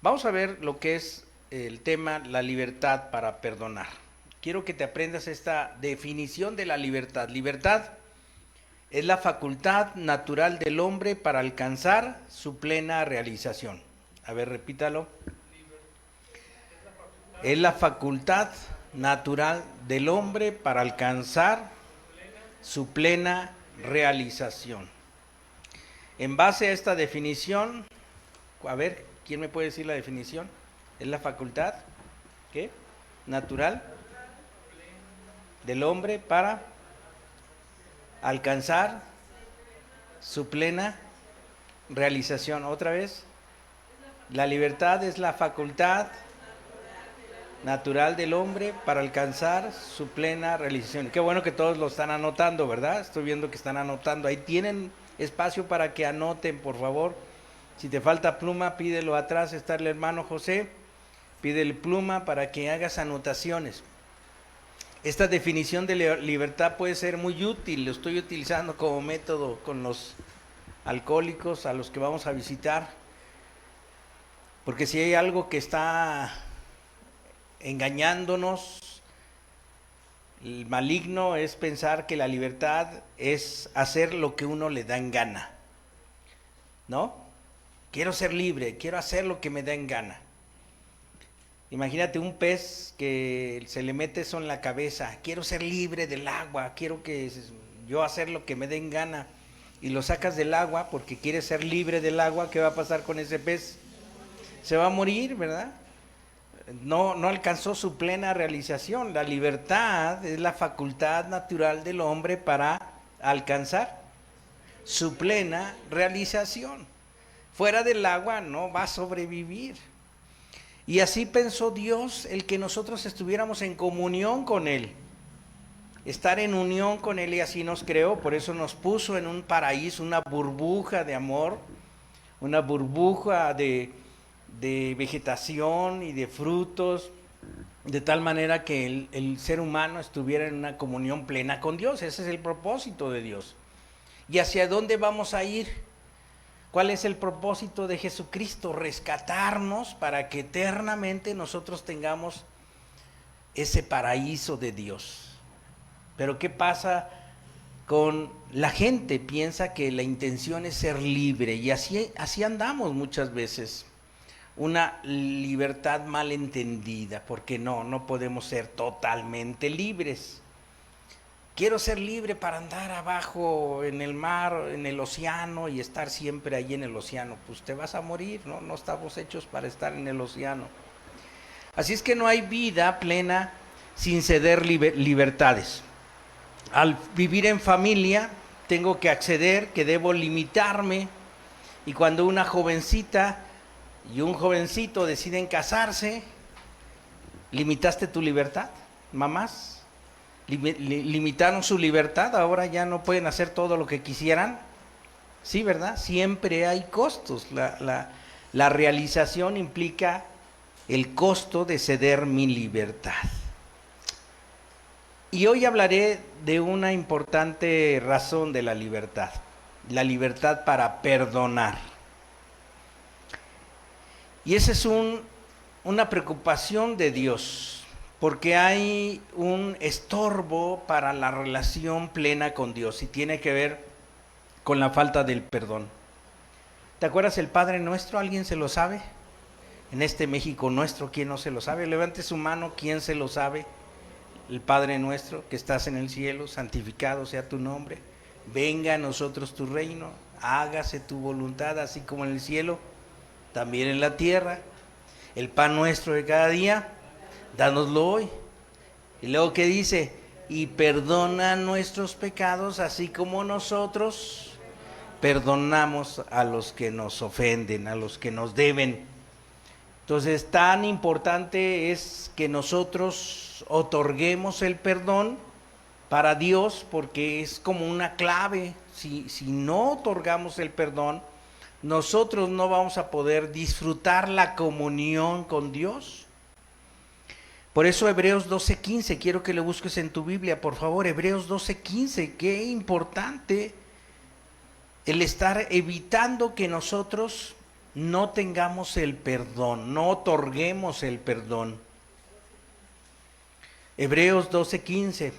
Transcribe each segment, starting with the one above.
Vamos a ver lo que es el tema, la libertad para perdonar. Quiero que te aprendas esta definición de la libertad. Libertad es la facultad natural del hombre para alcanzar su plena realización. A ver, repítalo. Es la facultad natural del hombre para alcanzar su plena realización. En base a esta definición, a ver, ¿quién me puede decir la definición? Es la facultad, ¿qué? Natural del hombre para alcanzar su plena realización. Otra vez, la libertad es la facultad natural del hombre para alcanzar su plena realización. Qué bueno que todos lo están anotando, ¿verdad? Estoy viendo que están anotando. Ahí tienen espacio para que anoten, por favor. Si te falta pluma, pídelo atrás, está el hermano José. Pídele pluma para que hagas anotaciones. Esta definición de libertad puede ser muy útil, lo estoy utilizando como método con los alcohólicos a los que vamos a visitar, porque si hay algo que está engañándonos, el maligno, es pensar que la libertad es hacer lo que uno le da en gana, ¿no? Quiero ser libre, quiero hacer lo que me da en gana. Imagínate un pez que se le mete eso en la cabeza, quiero ser libre del agua, quiero que yo hacer lo que me den gana, y lo sacas del agua porque quieres ser libre del agua. ¿Qué va a pasar con ese pez? Se va a morir, ¿verdad? No alcanzó su plena realización. La libertad es la facultad natural del hombre para alcanzar su plena realización. Fuera del agua no va a sobrevivir. Y así pensó Dios, el que nosotros estuviéramos en comunión con Él, estar en unión con Él, y así nos creó. Por eso nos puso en un paraíso, una burbuja de amor, una burbuja de vegetación y de frutos, de tal manera que el ser humano estuviera en una comunión plena con Dios. Ese es el propósito de Dios. ¿Y hacia dónde vamos a ir? ¿Cuál es el propósito de Jesucristo? Rescatarnos para que eternamente nosotros tengamos ese paraíso de Dios. Pero ¿qué pasa con la gente? Piensa que la intención es ser libre, y así andamos muchas veces. Una libertad mal entendida, porque no podemos ser totalmente libres. Quiero ser libre para andar abajo en el mar, en el océano, y estar siempre ahí en el océano. Pues te vas a morir, ¿no? No estamos hechos para estar en el océano. Así es que no hay vida plena sin ceder libertades. Al vivir en familia, tengo que acceder, que debo limitarme. Y cuando una jovencita y un jovencito deciden casarse, ¿limitaste tu libertad, mamás? Limitaron su libertad, ahora ya no pueden hacer todo lo que quisieran. Sí, ¿verdad? Siempre hay costos. La realización implica el costo de ceder mi libertad. Y hoy hablaré de una importante razón de la libertad para perdonar. Y esa es una preocupación de Dios, porque hay un estorbo para la relación plena con Dios, y tiene que ver con la falta del perdón. ¿Te acuerdas el Padre Nuestro? ¿Alguien se lo sabe? En este México nuestro, ¿quién no se lo sabe? Levante su mano, ¿quién se lo sabe? El Padre Nuestro, que estás en el cielo, santificado sea tu nombre. Venga a nosotros tu reino, hágase tu voluntad, así como en el cielo, también en la tierra. El pan nuestro de cada día, dánoslo hoy. Y luego, ¿qué dice? Y perdona nuestros pecados, así como nosotros perdonamos a los que nos ofenden, a los que nos deben. Entonces, tan importante es que nosotros otorguemos el perdón para Dios, porque es como una clave. Si no otorgamos el perdón, nosotros no vamos a poder disfrutar la comunión con Dios. Por eso Hebreos 12:15, quiero que lo busques en tu Biblia, por favor. Hebreos 12:15, qué importante el estar evitando que nosotros no tengamos el perdón, no otorguemos el perdón. Hebreos 12:15.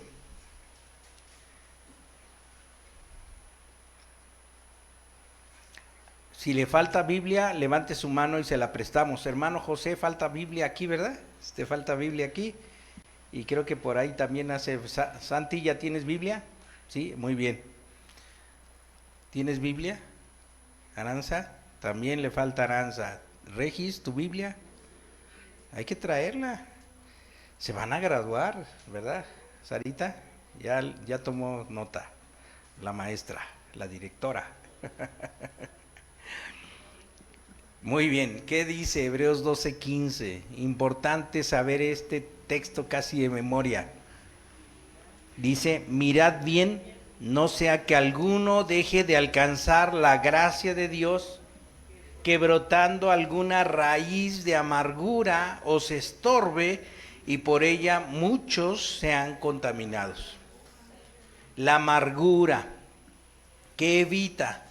Si le falta Biblia, levante su mano y se la prestamos. Hermano José, falta Biblia aquí, ¿verdad? Falta Biblia aquí. Y creo que por ahí también hace... Santi, ¿ya tienes Biblia? Sí, muy bien. ¿Tienes Biblia? Aranza, también le falta Aranza. Regis, ¿tu Biblia? Hay que traerla. Se van a graduar, ¿verdad? Sarita, ya tomó nota. La maestra, la directora. Muy bien, ¿qué dice Hebreos 12:15? Importante saber este texto casi de memoria. Dice, mirad bien, no sea que alguno deje de alcanzar la gracia de Dios, que brotando alguna raíz de amargura os estorbe y por ella muchos sean contaminados. La amargura, ¿qué evita?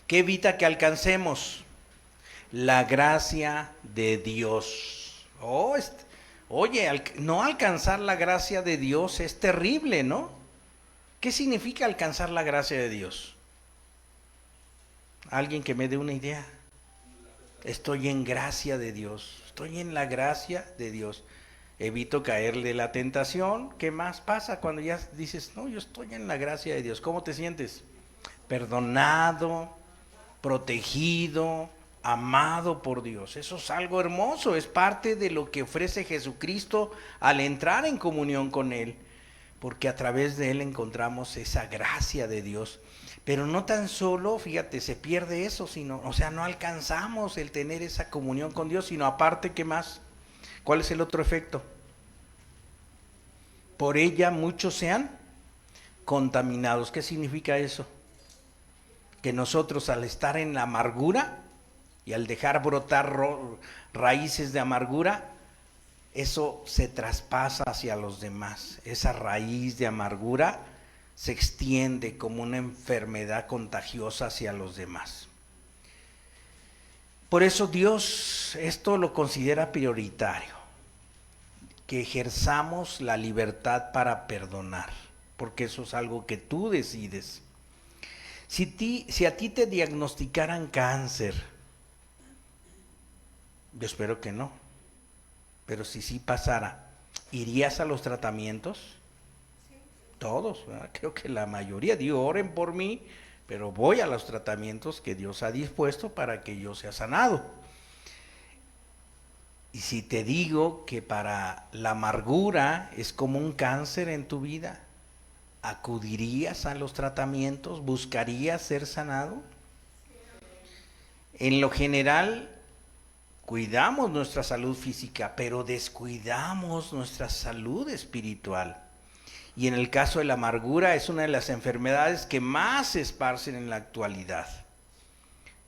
¿Qué evita que alcancemos? La gracia de Dios. Oye, no alcanzar la gracia de Dios es terrible, ¿no? ¿Qué significa alcanzar la gracia de Dios? Alguien que me dé una idea. Estoy en gracia de Dios, estoy en la gracia de Dios. Evito caerle la tentación. ¿Qué más pasa cuando ya dices, no, yo estoy en la gracia de Dios? ¿Cómo te sientes? Perdonado, protegido, amado por Dios. Eso es algo hermoso, es parte de lo que ofrece Jesucristo al entrar en comunión con Él, porque a través de Él encontramos esa gracia de Dios. Pero no tan solo, fíjate, se pierde eso, no alcanzamos el tener esa comunión con Dios, sino aparte, ¿qué más? ¿Cuál es el otro efecto? Por ella muchos sean contaminados. ¿Qué significa eso? Que nosotros al estar en la amargura y al dejar brotar raíces de amargura, eso se traspasa hacia los demás. Esa raíz de amargura se extiende como una enfermedad contagiosa hacia los demás. Por eso Dios esto lo considera prioritario, que ejerzamos la libertad para perdonar, porque eso es algo que tú decides. Si a ti te diagnosticaran cáncer, yo espero que no, pero si sí pasara, ¿irías a los tratamientos? Sí. Todos, ¿verdad? Creo que la mayoría, digo, oren por mí, pero voy a los tratamientos que Dios ha dispuesto para que yo sea sanado. Y si te digo que para la amargura es como un cáncer en tu vida, ¿acudirías a los tratamientos? ¿Buscarías ser sanado? En lo general, cuidamos nuestra salud física, pero descuidamos nuestra salud espiritual. Y en el caso de la amargura es una de las enfermedades que más se esparcen en la actualidad.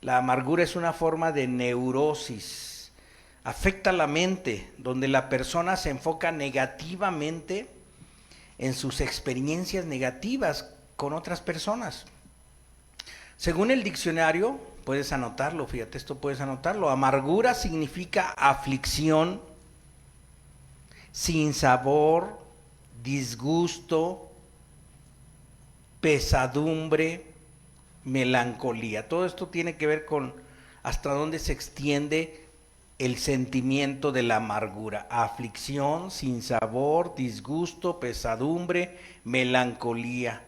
La amargura es una forma de neurosis. Afecta la mente, donde la persona se enfoca negativamente en sus experiencias negativas con otras personas. Según el diccionario, puedes anotarlo, fíjate, esto puedes anotarlo. Amargura significa aflicción, sinsabor, disgusto, pesadumbre, melancolía. Todo esto tiene que ver con hasta dónde se extiende el sentimiento de la amargura. Aflicción, sinsabor, disgusto, pesadumbre, melancolía.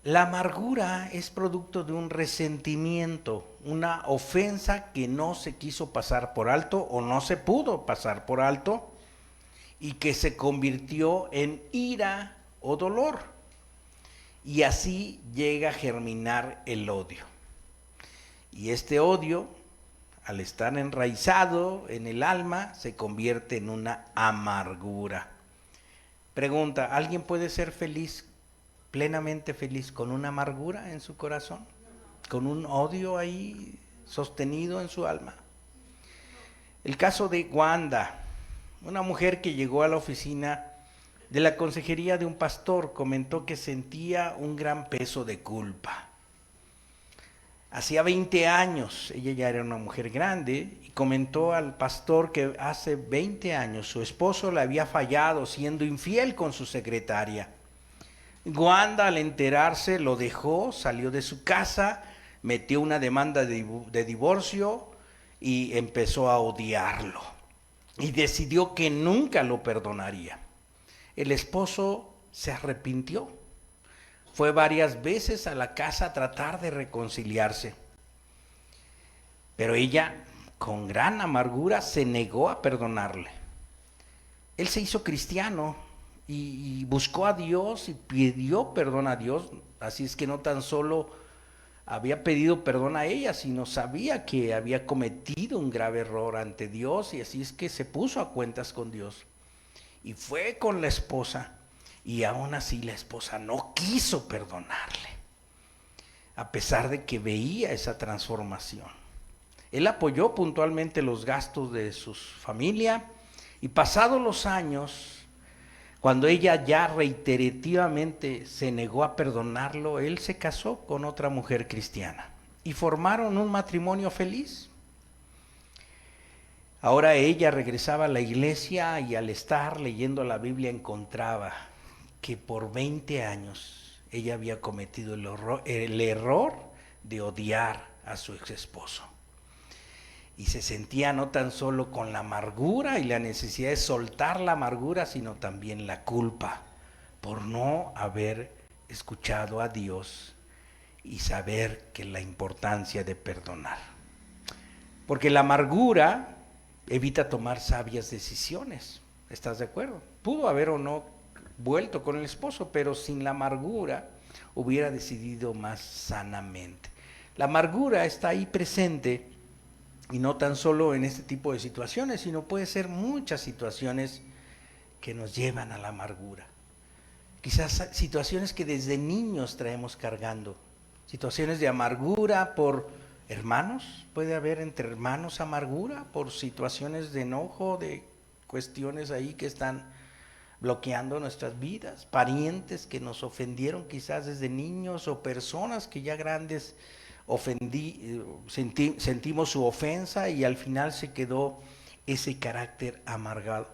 La amargura es producto de un resentimiento, una ofensa que no se quiso pasar por alto o no se pudo pasar por alto y que se convirtió en ira o dolor. Y así llega a germinar el odio. Y este odio, al estar enraizado en el alma, se convierte en una amargura. Pregunta, ¿alguien puede ser feliz, plenamente feliz, con una amargura en su corazón? ¿Con un odio ahí sostenido en su alma? El caso de Wanda, una mujer que llegó a la oficina de la consejería de un pastor, comentó que sentía un gran peso de culpa. Hacía 20 años, ella ya era una mujer grande, y comentó al pastor que hace 20 años su esposo le había fallado siendo infiel con su secretaria. Wanda, al enterarse, lo dejó, salió de su casa, metió una demanda de divorcio y empezó a odiarlo. Y decidió que nunca lo perdonaría. El esposo se arrepintió. Fue varias veces a la casa a tratar de reconciliarse. Pero ella, con gran amargura, se negó a perdonarle. Él se hizo cristiano y buscó a Dios y pidió perdón a Dios. Así es que no tan solo había pedido perdón a ella, sino sabía que había cometido un grave error ante Dios, y así es que se puso a cuentas con Dios. Y fue con la esposa, y aún así la esposa no quiso perdonarle, a pesar de que veía esa transformación. Él apoyó puntualmente los gastos de su familia, y pasados los años, cuando ella ya reiterativamente se negó a perdonarlo, él se casó con otra mujer cristiana y formaron un matrimonio feliz. Ahora ella regresaba a la iglesia y al estar leyendo la Biblia encontraba que por 20 años ella había cometido el error de odiar a su ex esposo. Y se sentía no tan solo con la amargura y la necesidad de soltar la amargura, sino también la culpa por no haber escuchado a Dios y saber que la importancia de perdonar. Porque la amargura evita tomar sabias decisiones. ¿Estás de acuerdo? Pudo haber o no vuelto con el esposo, pero sin la amargura hubiera decidido más sanamente. La amargura está ahí presente. Y no tan solo en este tipo de situaciones, sino puede ser muchas situaciones que nos llevan a la amargura. Quizás situaciones que desde niños traemos cargando. Situaciones de amargura por hermanos, puede haber entre hermanos amargura por situaciones de enojo, de cuestiones ahí que están bloqueando nuestras vidas. Parientes que nos ofendieron quizás desde niños, o personas que ya grandes sentimos su ofensa y al final se quedó ese carácter amargado.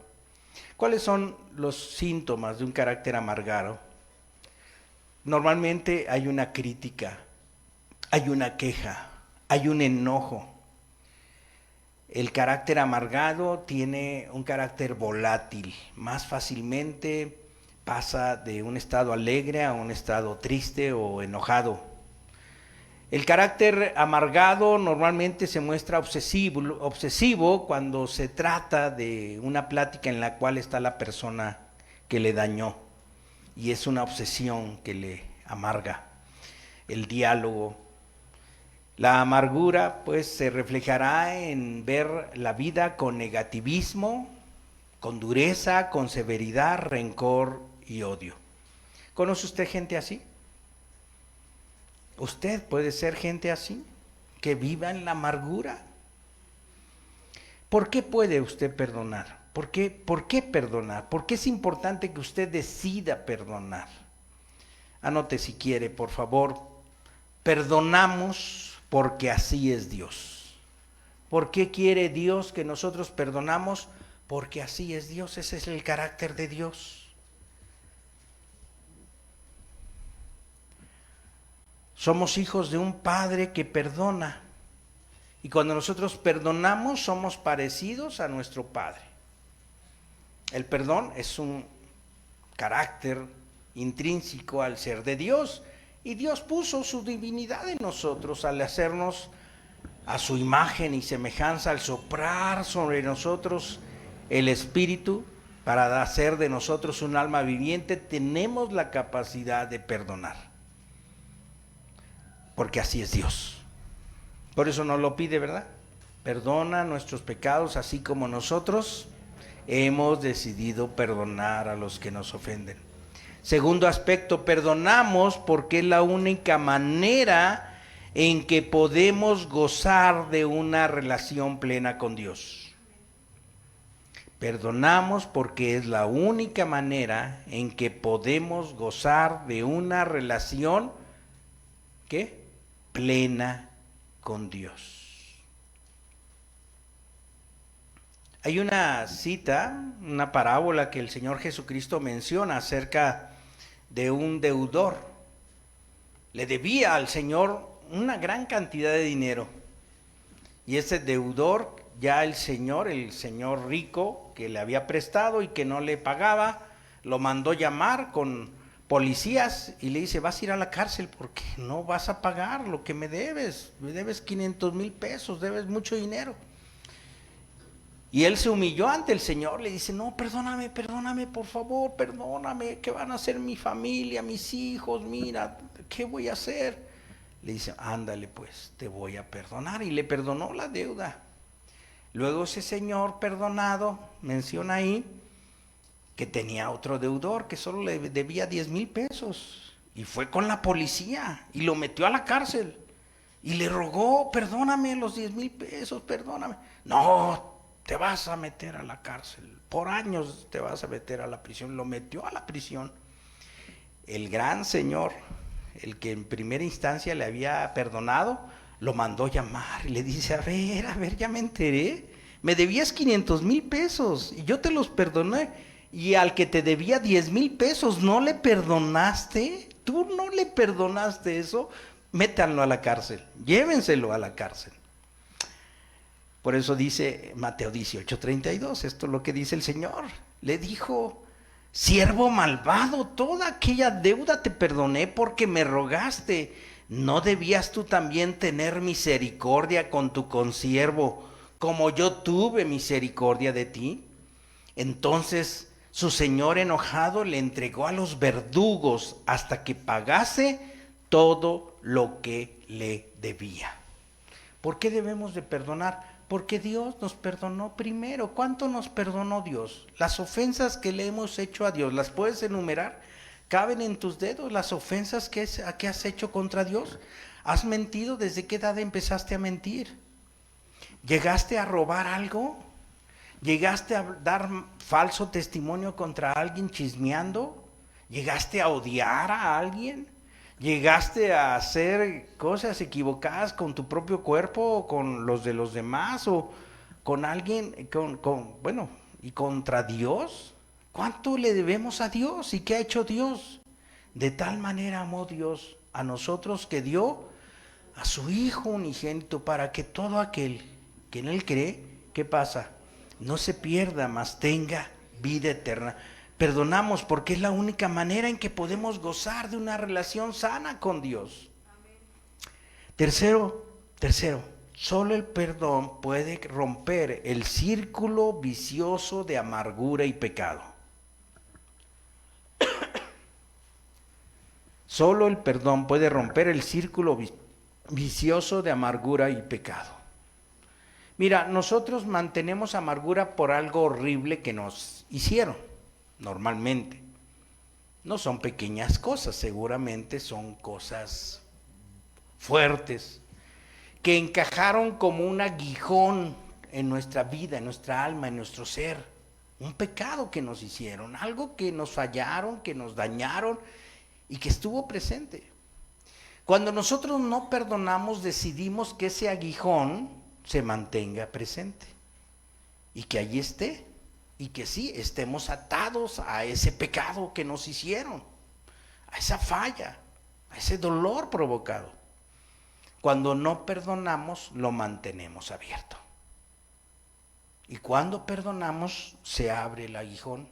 ¿Cuáles son los síntomas de un carácter amargado? Normalmente hay una crítica, hay una queja, hay un enojo. El carácter amargado tiene un carácter volátil, más fácilmente pasa de un estado alegre a un estado triste o enojado. El carácter amargado normalmente se muestra obsesivo cuando se trata de una plática en la cual está la persona que le dañó, y es una obsesión que le amarga el diálogo. La amargura pues se reflejará en ver la vida con negativismo, con dureza, con severidad, rencor y odio. ¿Conoce usted gente así? ¿Usted puede ser gente así, que viva en la amargura? ¿Por qué puede usted perdonar? ¿Por qué perdonar? ¿Por qué es importante que usted decida perdonar? Anote si quiere, por favor. Perdonamos porque así es Dios. ¿Por qué quiere Dios que nosotros perdonamos? Porque así es Dios, ese es el carácter de Dios. Somos hijos de un Padre que perdona. Y cuando nosotros perdonamos, somos parecidos a nuestro Padre. El perdón es un carácter intrínseco al ser de Dios. Y Dios puso su divinidad en nosotros al hacernos a su imagen y semejanza, al soplar sobre nosotros el Espíritu para hacer de nosotros un alma viviente. Tenemos la capacidad de perdonar. Porque así es Dios. Por eso nos lo pide, ¿verdad? Perdona nuestros pecados, así como nosotros hemos decidido perdonar a los que nos ofenden. Segundo aspecto, perdonamos porque es la única manera en que podemos gozar de una relación plena con Dios. Perdonamos porque es la única manera en que podemos gozar de una relación, ¿qué? Plena con Dios. Hay una cita, una parábola que el Señor Jesucristo menciona acerca de un deudor. Le debía al Señor una gran cantidad de dinero. Y ese deudor, ya el señor rico que le había prestado y que no le pagaba, lo mandó llamar con policías y le dice: vas a ir a la cárcel porque no vas a pagar lo que me debes 500,000 pesos, debes mucho dinero. Y él se humilló ante el Señor, le dice: no, perdóname, por favor, perdóname, ¿qué van a hacer mi familia, mis hijos? Mira, ¿qué voy a hacer? Le dice: ándale pues, te voy a perdonar. Y le perdonó la deuda. Luego ese señor perdonado menciona ahí que tenía otro deudor que solo le debía 10,000 pesos. Y fue con la policía y lo metió a la cárcel. Y le rogó: perdóname los 10,000 pesos, perdóname. No, te vas a meter a la cárcel. Por años te vas a meter a la prisión. Lo metió a la prisión. El gran señor, el que en primera instancia le había perdonado, lo mandó llamar y le dice: a ver, ya me enteré, me debías 500,000 pesos y yo te los perdoné, y al que te debía 10,000 pesos no le perdonaste, tú no le perdonaste eso, métanlo a la cárcel, llévenselo a la cárcel. Por eso dice Mateo 18:32, esto es lo que dice el Señor. Le dijo: siervo malvado, toda aquella deuda te perdoné porque me rogaste. ¿No debías tú también tener misericordia con tu consiervo, como yo tuve misericordia de ti? Entonces su señor enojado le entregó a los verdugos hasta que pagase todo lo que le debía. ¿Por qué debemos de perdonar? Porque Dios nos perdonó primero. ¿Cuánto nos perdonó Dios? Las ofensas que le hemos hecho a Dios, ¿las puedes enumerar? ¿Caben en tus dedos las ofensas que has hecho contra Dios? ¿Has mentido? ¿Desde qué edad empezaste a mentir? ¿Llegaste a robar algo? ¿Llegaste a dar falso testimonio contra alguien chismeando? ¿Llegaste a odiar a alguien? ¿Llegaste a hacer cosas equivocadas con tu propio cuerpo o con los de los demás o con alguien, y contra Dios? ¿Cuánto le debemos a Dios y qué ha hecho Dios? De tal manera amó Dios a nosotros que dio a su Hijo unigénito para que todo aquel que en Él cree, ¿qué pasa? No se pierda, mas tenga vida eterna. Perdonamos porque es la única manera en que podemos gozar de una relación sana con Dios. Tercero, solo el perdón puede romper el círculo vicioso de amargura y pecado. Solo el perdón puede romper el círculo vicioso de amargura y pecado. Mira, nosotros mantenemos amargura por algo horrible que nos hicieron. Normalmente no son pequeñas cosas, seguramente son cosas fuertes que encajaron como un aguijón en nuestra vida, en nuestra alma, en nuestro ser. Un pecado que nos hicieron, algo que nos fallaron, que nos dañaron y que estuvo presente. Cuando nosotros no perdonamos, decidimos que ese aguijón se mantenga presente y que allí esté. Y que sí, estemos atados a ese pecado que nos hicieron, a esa falla, a ese dolor provocado. Cuando no perdonamos, lo mantenemos abierto. Y cuando perdonamos, se abre el aguijón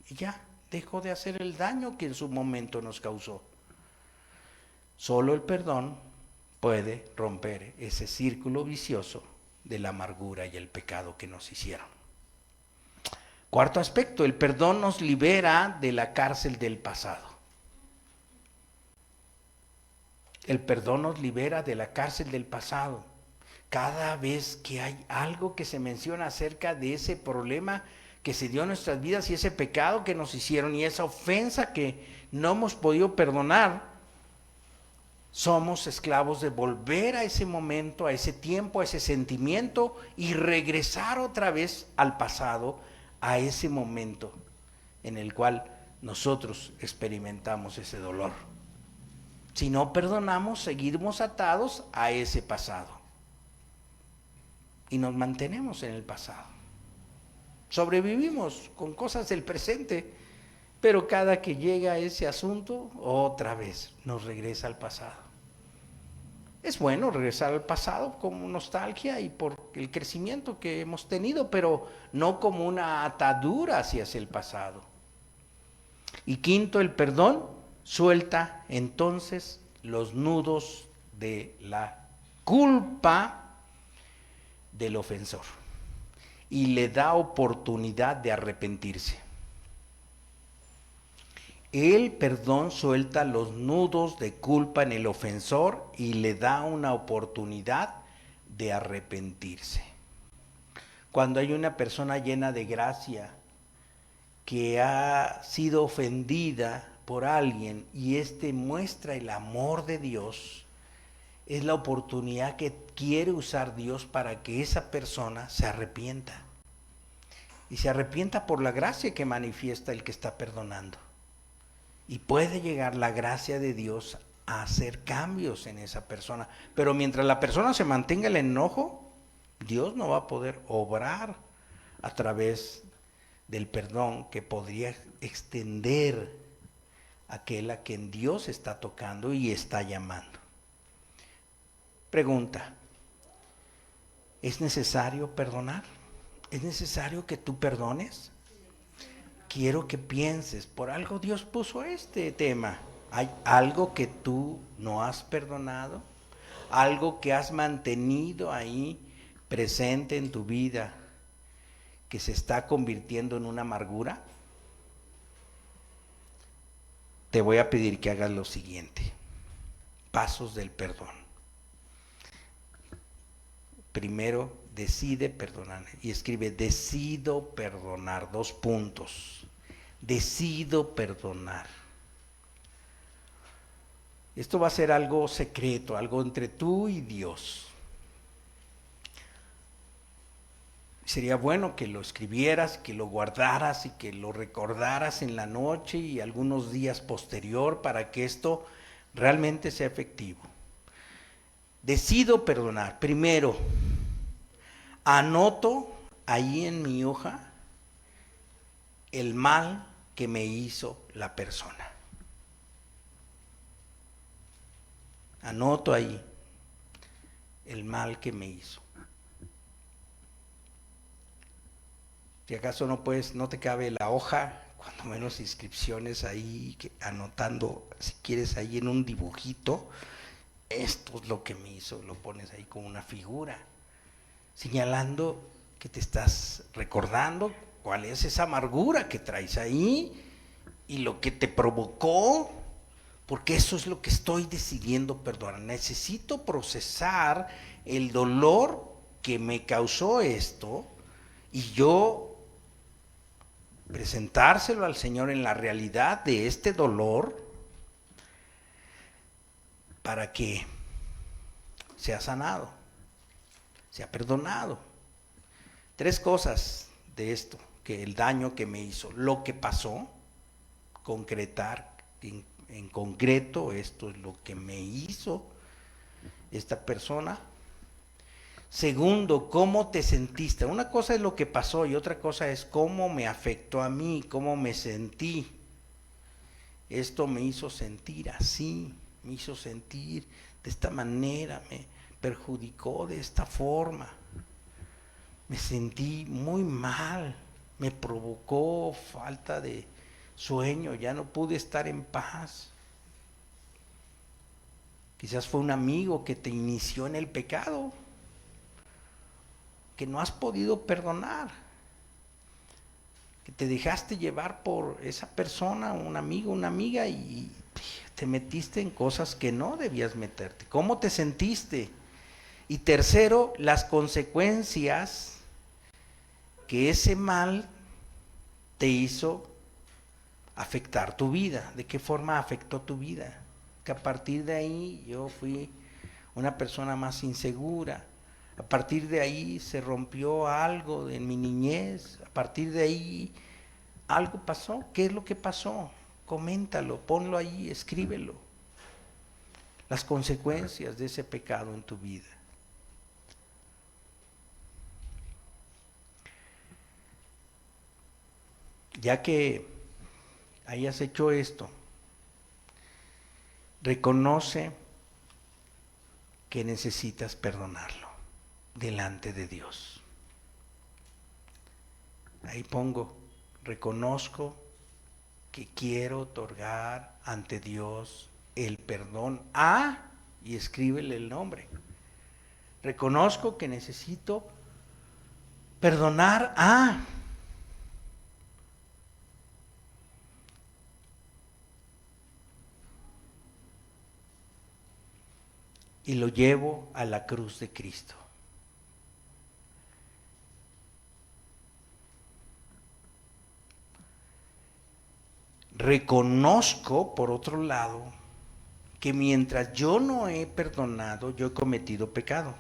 y ya dejó de hacer el daño que en su momento nos causó. Solo el perdón puede romper ese círculo vicioso de la amargura y el pecado que nos hicieron. Cuarto aspecto, el perdón nos libera de la cárcel del pasado. El perdón nos libera de la cárcel del pasado. Cada vez que hay algo que se menciona acerca de ese problema que se dio en nuestras vidas y ese pecado que nos hicieron y esa ofensa que no hemos podido perdonar, somos esclavos de volver a ese momento, a ese tiempo, a ese sentimiento y regresar otra vez al pasado, a ese momento en el cual nosotros experimentamos ese dolor. Si no perdonamos, seguimos atados a ese pasado. y nos mantenemos en el pasado. Sobrevivimos con cosas del presente, pero cada que llega ese asunto, otra vez nos regresa al pasado. Es bueno regresar al pasado como nostalgia y por el crecimiento que hemos tenido, pero no como una atadura hacia el pasado. Y quinto, el perdón suelta entonces los nudos de la culpa del ofensor y le da oportunidad de arrepentirse. El perdón suelta los nudos de culpa en el ofensor y le da una oportunidad de arrepentirse. Cuando hay una persona llena de gracia que ha sido ofendida por alguien y éste muestra el amor de Dios, es la oportunidad que quiere usar Dios para que esa persona se arrepienta. Y se arrepienta por la gracia que manifiesta el que está perdonando. Y puede llegar la gracia de Dios a hacer cambios en esa persona. Pero mientras la persona se mantenga el enojo, Dios no va a poder obrar a través del perdón que podría extender aquel a quien Dios está tocando y está llamando. Pregunta: ¿es necesario perdonar? ¿Es necesario que tú perdones? Quiero que pienses, por algo Dios puso este tema. ¿Hay algo que tú no has perdonado? ¿Algo que has mantenido ahí presente en tu vida que se está convirtiendo en una amargura? Te voy a pedir que hagas lo siguiente. Pasos del perdón. Primero, decide perdonar. Y escribe: decido perdonar. 2 puntos. Decido perdonar. Esto va a ser algo secreto, algo entre tú y Dios. Sería bueno que lo escribieras, que lo guardaras y que lo recordaras en la noche y algunos días posterior para que esto realmente sea efectivo. Decido perdonar. Primero, anoto ahí en mi hoja el mal que me hizo la persona. Anoto ahí el mal que me hizo. Si acaso no te cabe la hoja, cuando menos inscripciones ahí, anotando, si quieres ahí en un dibujito, esto es lo que me hizo, lo pones ahí como una figura, señalando que te estás recordando cuál es esa amargura que traes ahí y lo que te provocó, porque eso es lo que estoy decidiendo perdonar. Necesito procesar el dolor que me causó esto y yo presentárselo al Señor en la realidad de este dolor para que sea sanado, sea perdonado. 3 cosas de esto, que el daño que me hizo, lo que pasó, concretar en concreto, esto es lo que me hizo esta persona. Segundo, ¿cómo te sentiste? Una cosa es lo que pasó y otra cosa es cómo me afectó a mí, cómo me sentí. Esto me hizo sentir así, me hizo sentir de esta manera, me perjudicó de esta forma. Me sentí muy mal, me provocó falta de sueño, ya no pude estar en paz. Quizás fue un amigo que te inició en el pecado, que no has podido perdonar, que te dejaste llevar por esa persona, un amigo, una amiga, y te metiste en cosas que no debías meterte. ¿Cómo te sentiste? Y tercero, las consecuencias que ese mal te hizo afectar tu vida. ¿De qué forma afectó tu vida? Que a partir de ahí yo fui una persona más insegura. A partir de ahí se rompió algo en mi niñez. A partir de ahí algo pasó. ¿Qué es lo que pasó? Coméntalo, ponlo ahí, escríbelo. Las consecuencias de ese pecado en tu vida. ya que hayas hecho esto, reconoce que necesitas perdonarlo delante de Dios. Ahí pongo, reconozco que quiero otorgar ante Dios el perdón a, y escríbele el nombre. Reconozco que necesito perdonar a. Y lo llevo a la cruz de Cristo. Reconozco, por otro lado, que mientras yo no he perdonado, yo he cometido pecado.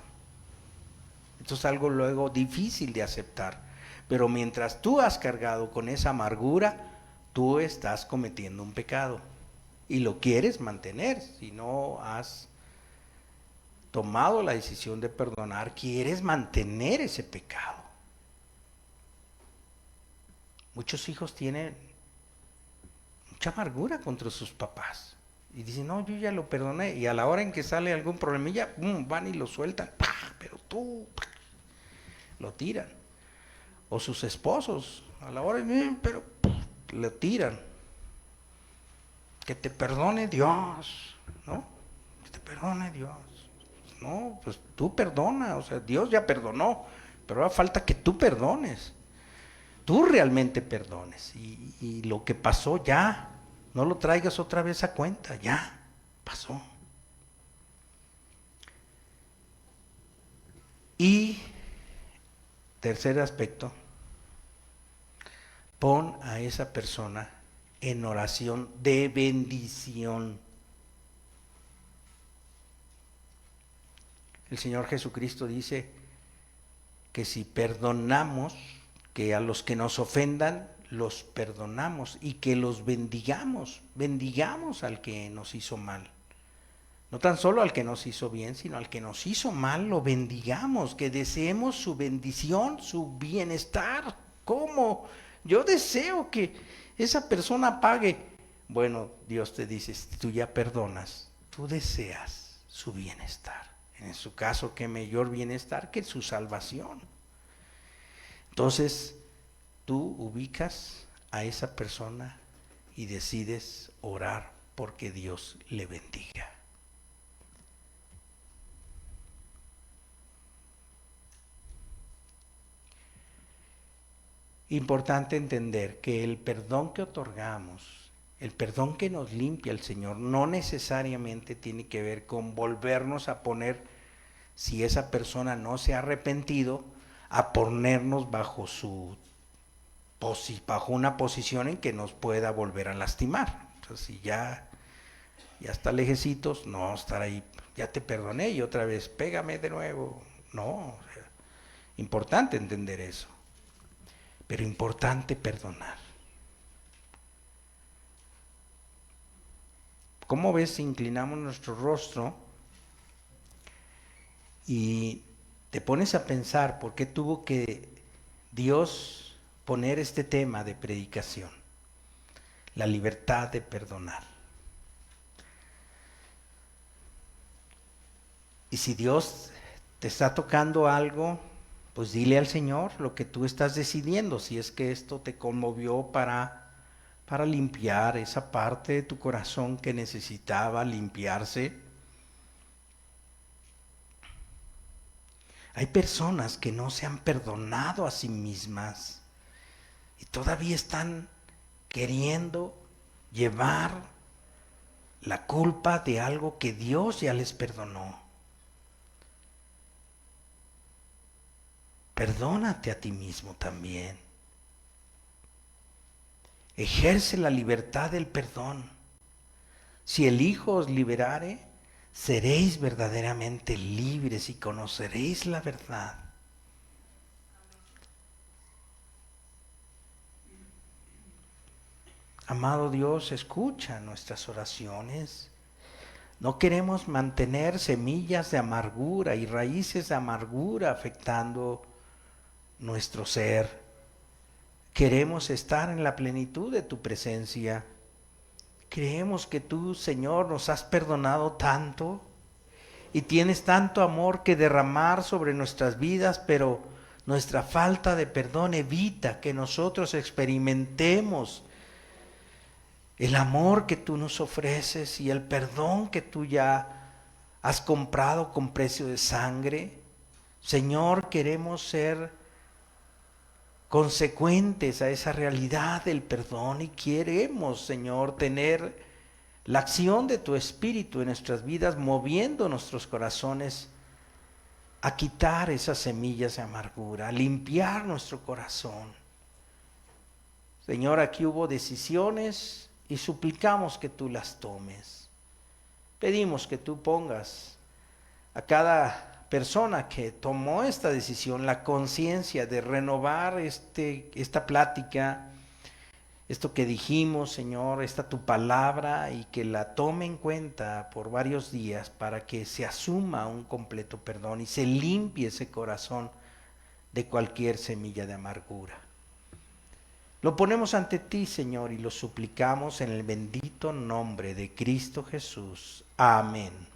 Esto es algo luego difícil de aceptar. Pero mientras tú has cargado con esa amargura, tú estás cometiendo un pecado. Y lo quieres mantener. Si no has tomado la decisión de perdonar, quieres mantener ese pecado. Muchos hijos tienen mucha amargura contra sus papás. Y dicen, no, yo ya lo perdoné. Y a la hora en que sale algún problemilla, van y lo sueltan. Pero tú, lo tiran. O sus esposos, a la hora, pero lo tiran. Que te perdone Dios, ¿no? Que te perdone Dios. No, pues tú perdona, o sea, Dios ya perdonó, pero ahora falta que tú perdones. Tú realmente perdones. Y lo que pasó ya, no lo traigas otra vez a cuenta, ya pasó. Y tercer aspecto, pon a esa persona en oración de bendición. El Señor Jesucristo dice que si perdonamos, que a los que nos ofendan, los perdonamos y que los bendigamos al que nos hizo mal. No tan solo al que nos hizo bien, sino al que nos hizo mal, lo bendigamos, que deseemos su bendición, su bienestar. ¿Cómo? Yo deseo que esa persona pague. Bueno, Dios te dice, si tú ya perdonas, tú deseas su bienestar. En su caso, qué mayor bienestar que su salvación. Entonces, tú ubicas a esa persona y decides orar porque Dios le bendiga. Importante entender que el perdón que otorgamos, el perdón que nos limpia el Señor, no necesariamente tiene que ver con volvernos a poner, si esa persona no se ha arrepentido, a ponernos bajo una posición en que nos pueda volver a lastimar. Entonces, si ya está lejecitos, no estar ahí, ya te perdoné y otra vez, pégame de nuevo. No, o sea, importante entender eso. Pero importante perdonar. ¿Cómo ves si inclinamos nuestro rostro y te pones a pensar por qué tuvo que Dios poner este tema de predicación? La libertad de perdonar. Y si Dios te está tocando algo, pues dile al Señor lo que tú estás decidiendo, si es que esto te conmovió para limpiar esa parte de tu corazón que necesitaba limpiarse. Hay personas que no se han perdonado a sí mismas y todavía están queriendo llevar la culpa de algo que Dios ya les perdonó. Perdónate a ti mismo también. Ejerce la libertad del perdón. Si el Hijo os liberare, seréis verdaderamente libres y conoceréis la verdad. Amado Dios, escucha nuestras oraciones. No queremos mantener semillas de amargura y raíces de amargura afectando nuestro ser. Queremos estar en la plenitud de tu presencia. Creemos que tú, Señor, nos has perdonado tanto y tienes tanto amor que derramar sobre nuestras vidas, pero nuestra falta de perdón evita que nosotros experimentemos el amor que tú nos ofreces y el perdón que tú ya has comprado con precio de sangre. Señor, queremos ser consecuentes a esa realidad del perdón y queremos, Señor, tener la acción de tu Espíritu en nuestras vidas, moviendo nuestros corazones a quitar esas semillas de amargura, a limpiar nuestro corazón. Señor, aquí hubo decisiones y suplicamos que tú las tomes. Pedimos que tú pongas a cada persona que tomó esta decisión la conciencia de renovar esta plática, esto que dijimos, Señor, esta tu palabra, y que la tome en cuenta por varios días para que se asuma un completo perdón y se limpie ese corazón de cualquier semilla de amargura. Lo ponemos ante ti, Señor, y lo suplicamos en el bendito nombre de Cristo Jesús. Amén.